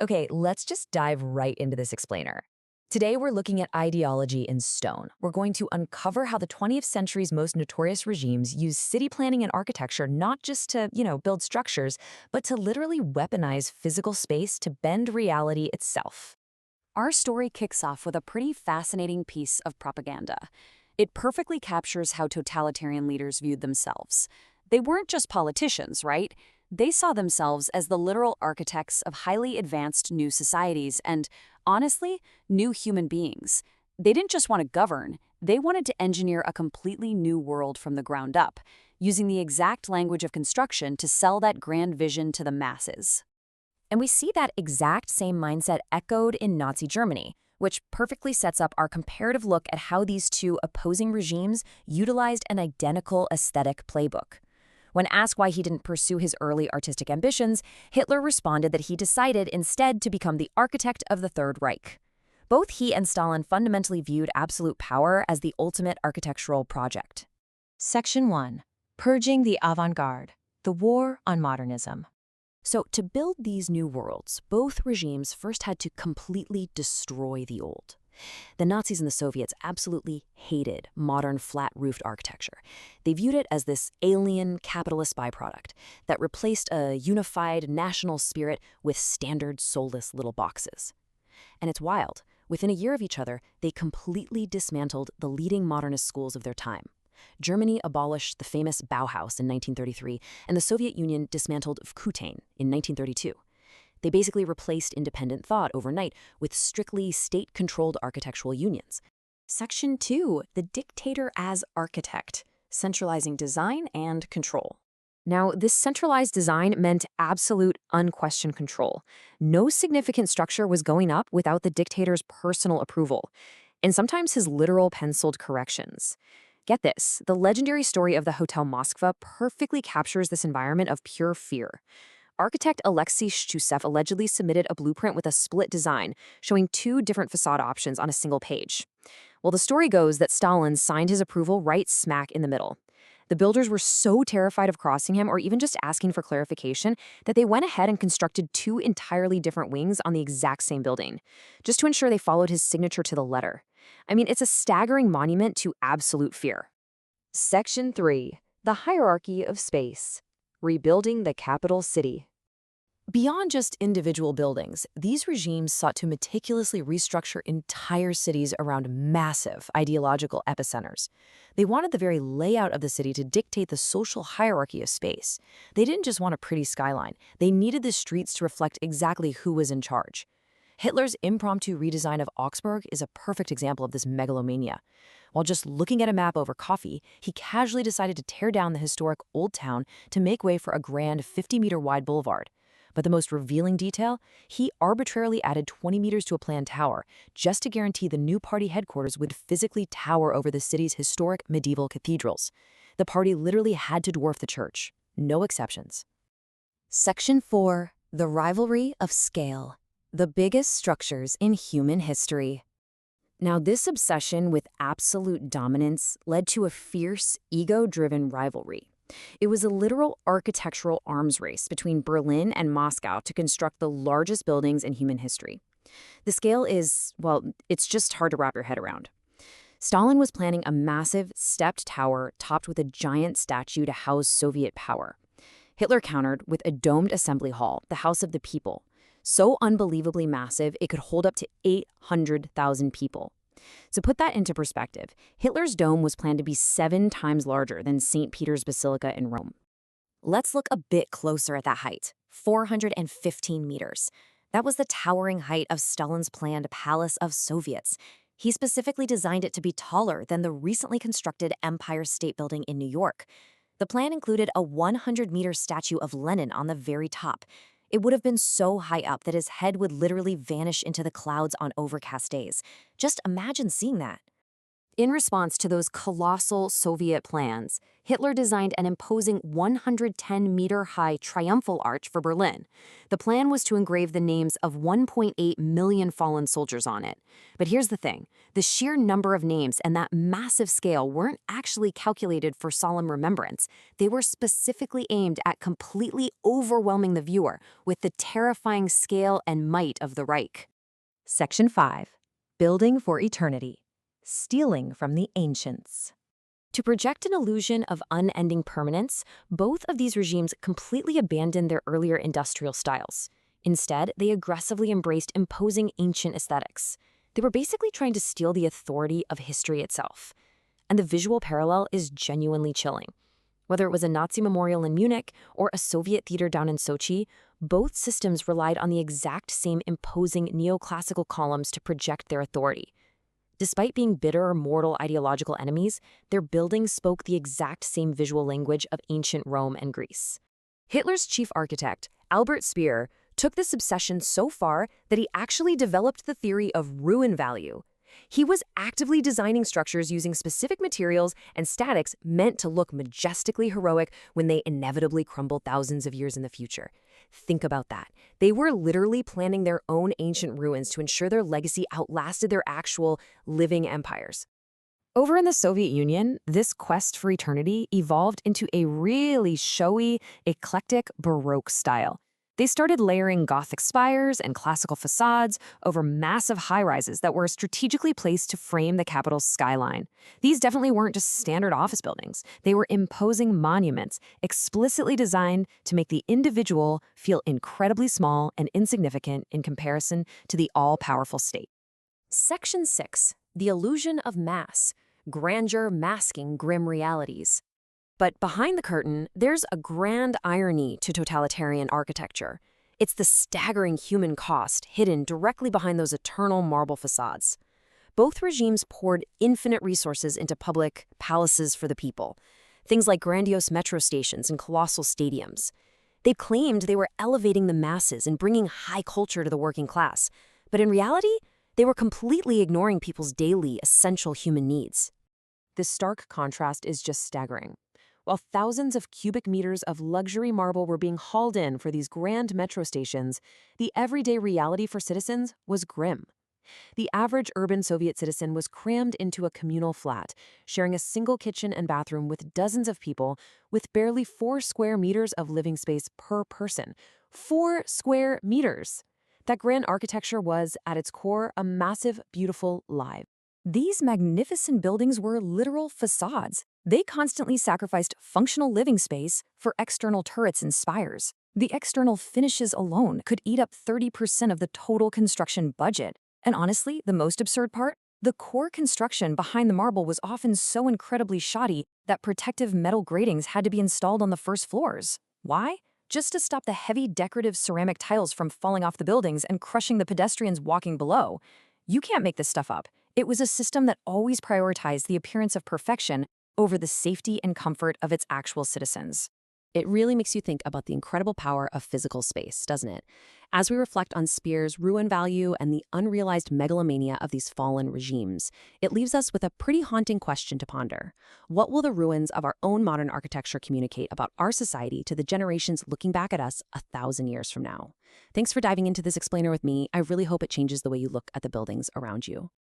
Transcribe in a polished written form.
Okay, let's just dive right into this explainer. Today, we're looking at ideology in stone. We're going to uncover how the 20th century's most notorious regimes use city planning and architecture not just to, build structures, but to literally weaponize physical space to bend reality itself. Our story kicks off with a pretty fascinating piece of propaganda. It perfectly captures how totalitarian leaders viewed themselves. They weren't just politicians, right? They saw themselves as the literal architects of highly advanced new societies and, honestly, new human beings. They didn't just want to govern, they wanted to engineer a completely new world from the ground up, using the exact language of construction to sell that grand vision to the masses. And we see that exact same mindset echoed in Nazi Germany, which perfectly sets up our comparative look at how these two opposing regimes utilized an identical aesthetic playbook. When asked why he didn't pursue his early artistic ambitions, Hitler responded that he decided instead to become the architect of the Third Reich. Both he and Stalin fundamentally viewed absolute power as the ultimate architectural project. Section 1. Purging the Avant-Garde. The War on Modernism. So, to build these new worlds, both regimes first had to completely destroy the old. The Nazis and the Soviets absolutely hated modern flat-roofed architecture. They viewed it as this alien capitalist byproduct that replaced a unified national spirit with standard soulless little boxes. And it's wild. Within a year of each other, they completely dismantled the leading modernist schools of their time. Germany abolished the famous Bauhaus in 1933, and the Soviet Union dismantled Vkutein in 1932. They basically replaced independent thought overnight with strictly state-controlled architectural unions. Section 2, the dictator as architect, centralizing design and control. Now, this centralized design meant absolute, unquestioned control. No significant structure was going up without the dictator's personal approval, and sometimes his literal penciled corrections. Get this, the legendary story of the Hotel Moskva perfectly captures this environment of pure fear. Architect Alexei Shtusev allegedly submitted a blueprint with a split design, showing two different facade options on a single page. Well, the story goes that Stalin signed his approval right smack in the middle. The builders were so terrified of crossing him or even just asking for clarification that they went ahead and constructed two entirely different wings on the exact same building, just to ensure they followed his signature to the letter. I mean, it's a staggering monument to absolute fear. Section 3. The Hierarchy of Space. Rebuilding the Capital City. Beyond just individual buildings, these regimes sought to meticulously restructure entire cities around massive ideological epicenters. They wanted the very layout of the city to dictate the social hierarchy of space. They didn't just want a pretty skyline. They needed the streets to reflect exactly who was in charge. Hitler's impromptu redesign of Augsburg is a perfect example of this megalomania. While just looking at a map over coffee, he casually decided to tear down the historic Old Town to make way for a grand 50-meter-wide boulevard. But the most revealing detail, he arbitrarily added 20 meters to a planned tower, just to guarantee the new party headquarters would physically tower over the city's historic medieval cathedrals. The party literally had to dwarf the church. No exceptions. Section 4. The Rivalry of Scale. The biggest structures in human history. Now, this obsession with absolute dominance led to a fierce, ego-driven rivalry. It was a literal architectural arms race between Berlin and Moscow to construct the largest buildings in human history. The scale is, well, it's just hard to wrap your head around. Stalin was planning a massive, stepped tower topped with a giant statue to house Soviet power. Hitler countered with a domed assembly hall, the House of the People, so unbelievably massive it could hold up to 800,000 people. To put that into perspective, Hitler's dome was planned to be 7 times larger than St. Peter's Basilica in Rome. Let's look a bit closer at that height, 415 meters. That was the towering height of Stalin's planned Palace of Soviets. He specifically designed it to be taller than the recently constructed Empire State Building in New York. The plan included a 100-meter statue of Lenin on the very top. It would have been so high up that his head would literally vanish into the clouds on overcast days. Just imagine seeing that. In response to those colossal Soviet plans, Hitler designed an imposing 110-meter-high triumphal arch for Berlin. The plan was to engrave the names of 1.8 million fallen soldiers on it. But here's the thing. The sheer number of names and that massive scale weren't actually calculated for solemn remembrance. They were specifically aimed at completely overwhelming the viewer with the terrifying scale and might of the Reich. Section 5. Building for Eternity. Stealing from the ancients. To project an illusion of unending permanence, both of these regimes completely abandoned their earlier industrial styles. Instead, they aggressively embraced imposing ancient aesthetics. They were basically trying to steal the authority of history itself. And the visual parallel is genuinely chilling. Whether it was a Nazi memorial in Munich or a Soviet theater down in Sochi, both systems relied on the exact same imposing neoclassical columns to project their authority. Despite being bitter, mortal ideological enemies, their buildings spoke the exact same visual language of ancient Rome and Greece. Hitler's chief architect, Albert Speer, took this obsession so far that he actually developed the theory of ruin value. He was actively designing structures using specific materials and statics meant to look majestically heroic when they inevitably crumbled thousands of years in the future. Think about that. They were literally planning their own ancient ruins to ensure their legacy outlasted their actual living empires. Over in the Soviet Union, this quest for eternity evolved into a really showy, eclectic Baroque style. They started layering Gothic spires and classical facades over massive high-rises that were strategically placed to frame the capital's skyline. These definitely weren't just standard office buildings. They were imposing monuments, explicitly designed to make the individual feel incredibly small and insignificant in comparison to the all-powerful state. Section 6. The Illusion of Mass. Grandeur masking grim realities. But behind the curtain, there's a grand irony to totalitarian architecture. It's the staggering human cost hidden directly behind those eternal marble facades. Both regimes poured infinite resources into public palaces for the people, things like grandiose metro stations and colossal stadiums. They claimed they were elevating the masses and bringing high culture to the working class, but in reality, they were completely ignoring people's daily, essential human needs. This stark contrast is just staggering. While thousands of cubic meters of luxury marble were being hauled in for these grand metro stations, the everyday reality for citizens was grim. The average urban Soviet citizen was crammed into a communal flat, sharing a single kitchen and bathroom with dozens of people, with barely 4 square meters of living space per person. 4 square meters! That grand architecture was, at its core, a massive, beautiful lie. These magnificent buildings were literal facades. They constantly sacrificed functional living space for external turrets and spires. The external finishes alone could eat up 30% of the total construction budget. And honestly, the most absurd part? The core construction behind the marble was often so incredibly shoddy that protective metal gratings had to be installed on the first floors. Why? Just to stop the heavy decorative ceramic tiles from falling off the buildings and crushing the pedestrians walking below. You can't make this stuff up. It was a system that always prioritized the appearance of perfection over the safety and comfort of its actual citizens. It really makes you think about the incredible power of physical space, doesn't it? As we reflect on Speer's ruin value and the unrealized megalomania of these fallen regimes, it leaves us with a pretty haunting question to ponder. What will the ruins of our own modern architecture communicate about our society to the generations looking back at us 1,000 years from now? Thanks for diving into this explainer with me. I really hope it changes the way you look at the buildings around you.